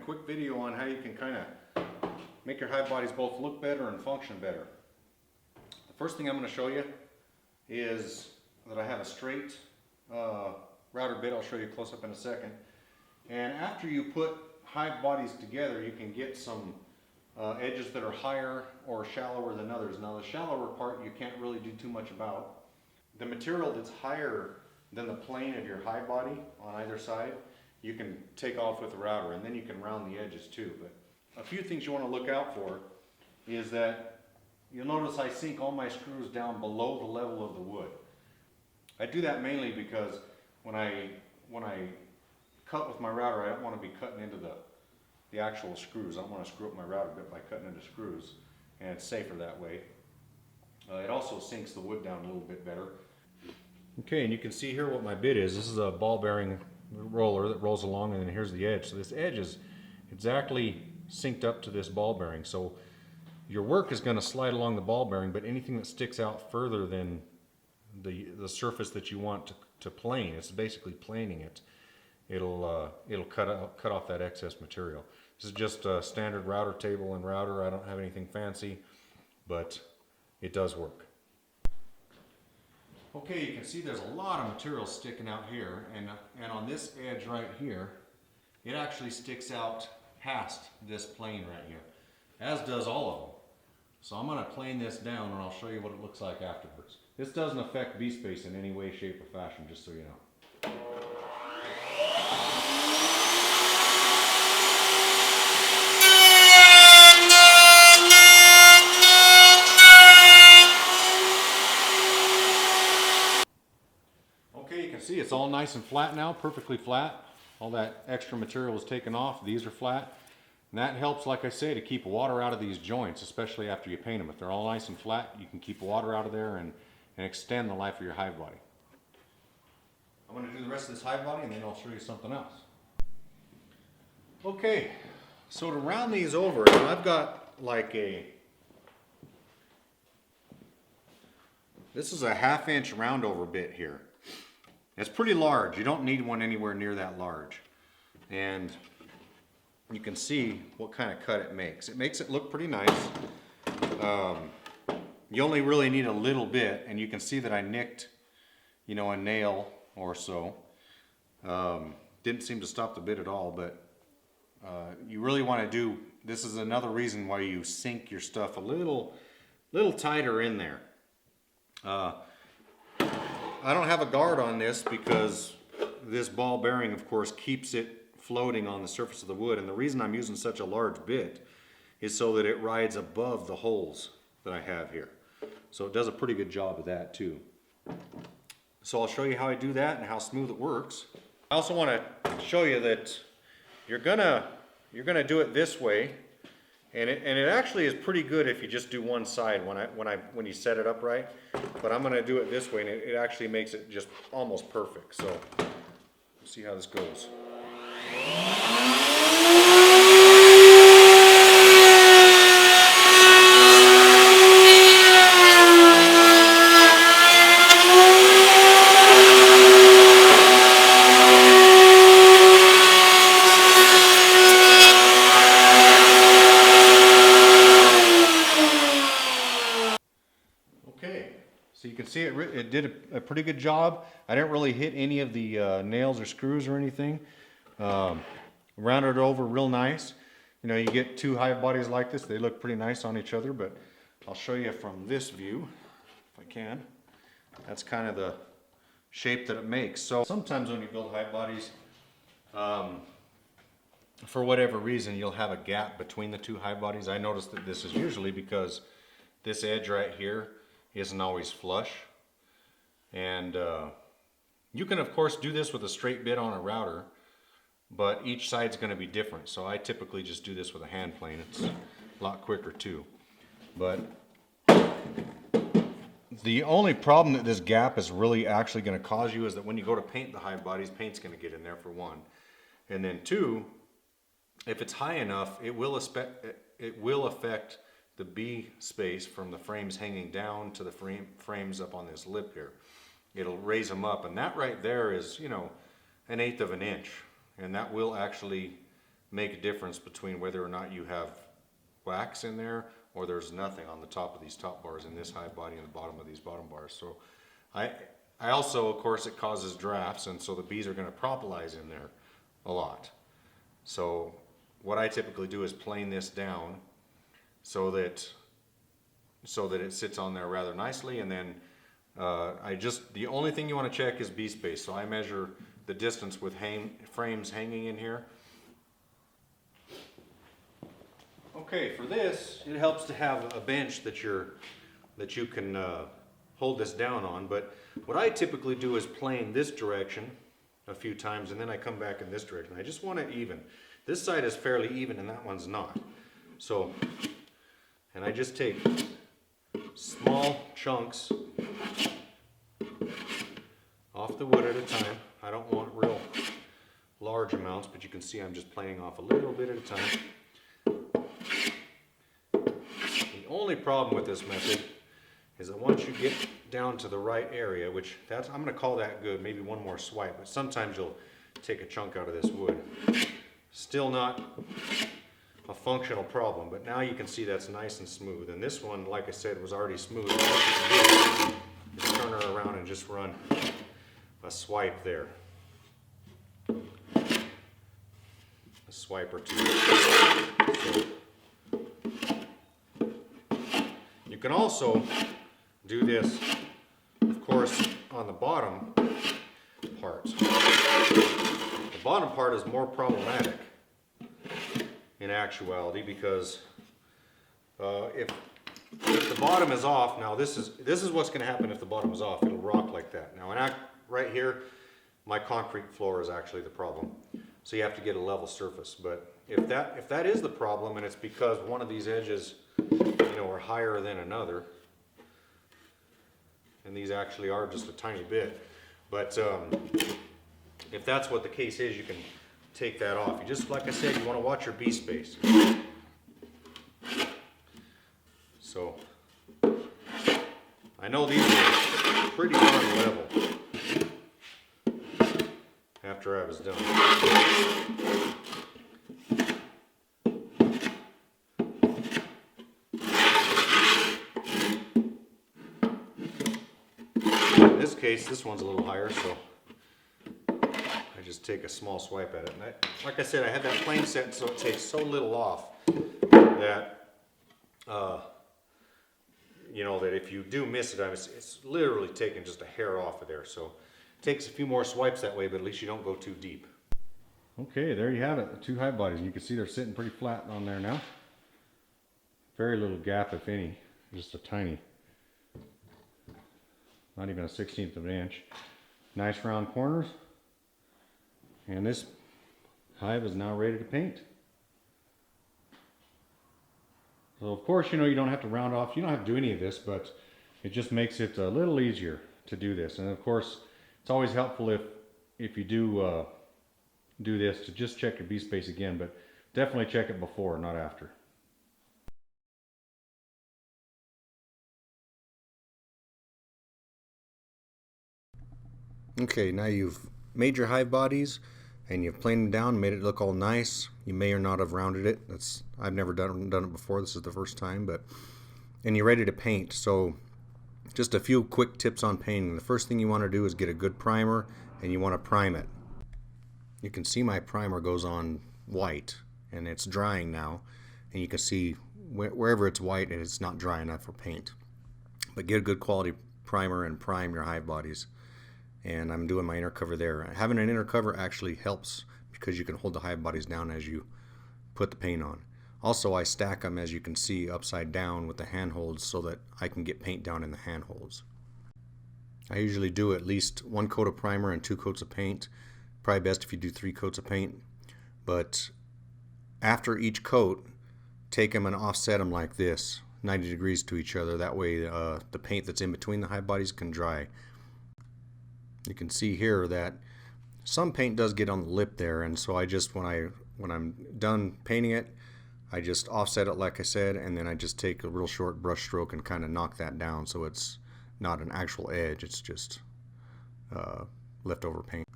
quick video on how you can kind of make your hive bodies both look better and function better. The first thing I'm going to show you is that I have a straight router bit. I'll show you close up in a second. And after you put hive bodies together, you can get some edges that are higher or shallower than others. Now the shallower part you can't really do too much about. The material that's higher than the plane of your hive body on either side, you can take off with the router, and then you can round the edges too. But a few things you want to look out for is that you'll notice I sink all my screws down below the level of the wood. I do that mainly because when I cut with my router, I don't want to be cutting into the actual screws. I don't want to screw up my router bit by cutting into screws, and it's safer that way. It also sinks the wood down a little bit better. Okay, and you can see here what my bit is. This is a ball bearing roller that rolls along, and then here's the edge. So this edge is exactly synced up to this ball bearing. So your work is going to slide along the ball bearing, but anything that sticks out further than the surface that you want to plane, it's basically planing it. It'll cut off that excess material. This is just a standard router table and router. I don't have anything fancy, but it does work. Okay, you can see there's a lot of material sticking out here, and on this edge right here, it actually sticks out past this plane right here, as does all of them. So I'm going to plane this down, and I'll show you what it looks like afterwards. This doesn't affect bee space in any way, shape, or fashion, just so you know. Okay, you can see it's all nice and flat now, perfectly flat. All that extra material is taken off. These are flat. And that helps, like I say, to keep water out of these joints, especially after you paint them. If they're all nice and flat, you can keep water out of there and extend the life of your hive body. I'm going to do the rest of this hive body, and then I'll show you something else. Okay, so to round these over, I've got like this is a 1/2 inch round over bit here. It's pretty large. You don't need one anywhere near that large. And you can see what kind of cut it makes. It makes it look pretty nice. You only really need a little bit, and you can see that I nicked, a nail or so. Didn't seem to stop the bit at all, but you really want to do, this is another reason why you sink your stuff a little tighter in there. I don't have a guard on this because this ball bearing, of course, keeps it floating on the surface of the wood, and the reason I'm using such a large bit is so that it rides above the holes that I have here. So it does a pretty good job of that too. So I'll show you how I do that and how smooth it works. I also want to show you that you're gonna do it this way, and it actually is pretty good if you just do one side when you set it up right. But I'm gonna do it this way, and it actually makes it just almost perfect. So let's see how this goes. Okay, so you can see it did a pretty good job. I didn't really hit any of the nails or screws or anything. Rounded it over real nice. You get two hive bodies like this, they look pretty nice on each other, but I'll show you from this view, if I can. That's kind of the shape that it makes. So sometimes when you build hive bodies, for whatever reason, you'll have a gap between the two hive bodies. I noticed that this is usually because this edge right here isn't always flush. And you can, of course, do this with a straight bit on a router, but each side's going to be different. So I typically just do this with a hand plane. It's a lot quicker too. But the only problem that this gap is really actually going to cause you is that when you go to paint the hive bodies, paint's going to get in there for one. And then two, if it's high enough, it will affect the bee space from the frames hanging down to the frames up on this lip here. It'll raise them up, and that right there is, 1/8 of an inch, and that will actually make a difference between whether or not you have wax in there or there's nothing on the top of these top bars in this hive body and the bottom of these bottom bars. So I also, of course, it causes drafts, and so the bees are going to propolize in there a lot. So what I typically do is plane this down so that it sits on there rather nicely, and then the only thing you want to check is bee space. So I measure the distance with frames hanging in here. Okay, for this, it helps to have a bench that you can hold this down on. But what I typically do is plane this direction a few times, and then I come back in this direction. I just want it even. This side is fairly even, and that one's not. So, and I just take small chunks off the wood at a time. I don't want real large amounts, but you can see I'm just planing off a little bit at a time. The only problem with this method is that once you get down to the right area, which I'm going to call that good, maybe one more swipe, but sometimes you'll take a chunk out of this wood. Still not a functional problem, but now you can see that's nice and smooth. And this one, like I said, was already smooth. What you can do is turn her around and just run a swipe there. A swipe or two. So, you can also do this, of course, on the bottom part. The bottom part is more problematic in actuality, because if the bottom is off, now this is what's going to happen if the bottom is off. It'll rock like that. Now, right here, my concrete floor is actually the problem. So you have to get a level surface. But if that is the problem, and it's because one of these edges, are higher than another, and these actually are just a tiny bit, but if that's what the case is, you can take that off. You just, like I said, you want to watch your bee space. So I know these are pretty darn level after I was done. In this case, this one's a little higher, so I just take a small swipe at it. And like I said, I have that plane set so it takes so little off that that if you do miss it, it's literally taking just a hair off of there. So it takes a few more swipes that way, but at least you don't go too deep. Okay, there you have it, the two hive bodies. You can see they're sitting pretty flat on there now. Very little gap, if any, just a tiny, not even a 1/16 of an inch. Nice round corners. And this hive is now ready to paint. So of course, you don't have to round off, you don't have to do any of this, but it just makes it a little easier to do this. And of course, it's always helpful if you do do this to just check your bee space again, but definitely check it before, not after. Okay, now you've made your hive bodies and you've planed them down, made it look all nice. You may or not have rounded it. I've never done it before. This is the first time, and you're ready to paint. So just a few quick tips on painting. The first thing you want to do is get a good primer, and you want to prime it. You can see my primer goes on white, and it's drying now, and you can see wherever it's white and it's not dry enough for paint. But get a good quality primer and prime your hive bodies. And I'm doing my inner cover there. Having an inner cover actually helps because you can hold the hive bodies down as you put the paint on. Also, I stack them, as you can see, upside down with the handholds so that I can get paint down in the handholds. I usually do at least 1 coat of primer and 2 coats of paint. Probably best if you do 3 coats of paint. But after each coat, take them and offset them like this, 90 degrees to each other. That way the paint that's in between the hive bodies can dry. You can see here that some paint does get on the lip there, and so I just, when I'm done painting it, I just offset it like I said, and then I just take a real short brush stroke and kind of knock that down so it's not an actual edge, it's just leftover paint.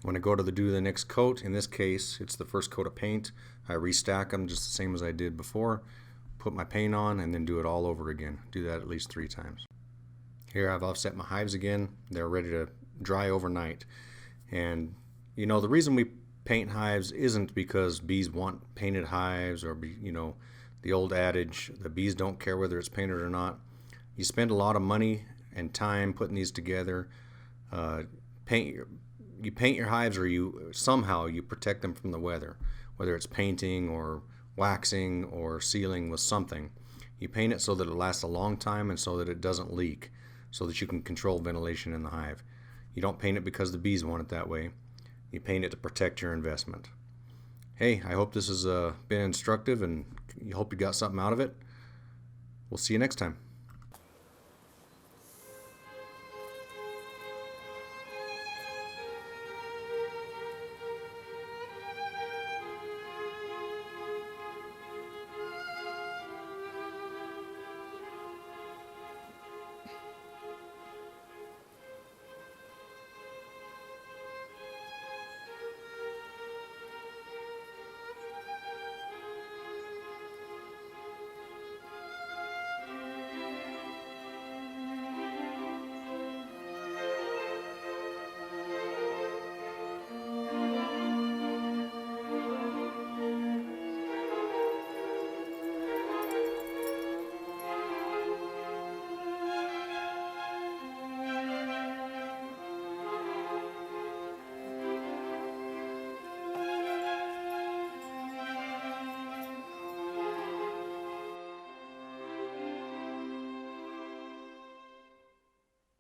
When I go to do the next coat, in this case it's the first coat of paint, I restack them just the same as I did before, put my paint on, and then do it all over again. Do that at least 3 times. Here I've offset my hives again. They're ready to dry overnight. And you know, the reason we paint hives isn't because bees want painted hives, or the old adage, the bees don't care whether it's painted or not. You spend a lot of money and time putting these together. You paint your hives, or somehow you protect them from the weather, whether it's painting or waxing or sealing with something. You paint it so that it lasts a long time and so that it doesn't leak, so that you can control ventilation in the hive. You don't paint it because the bees want it that way. You paint it to protect your investment. Hey, I hope this has been instructive, and I hope you got something out of it. We'll see you next time.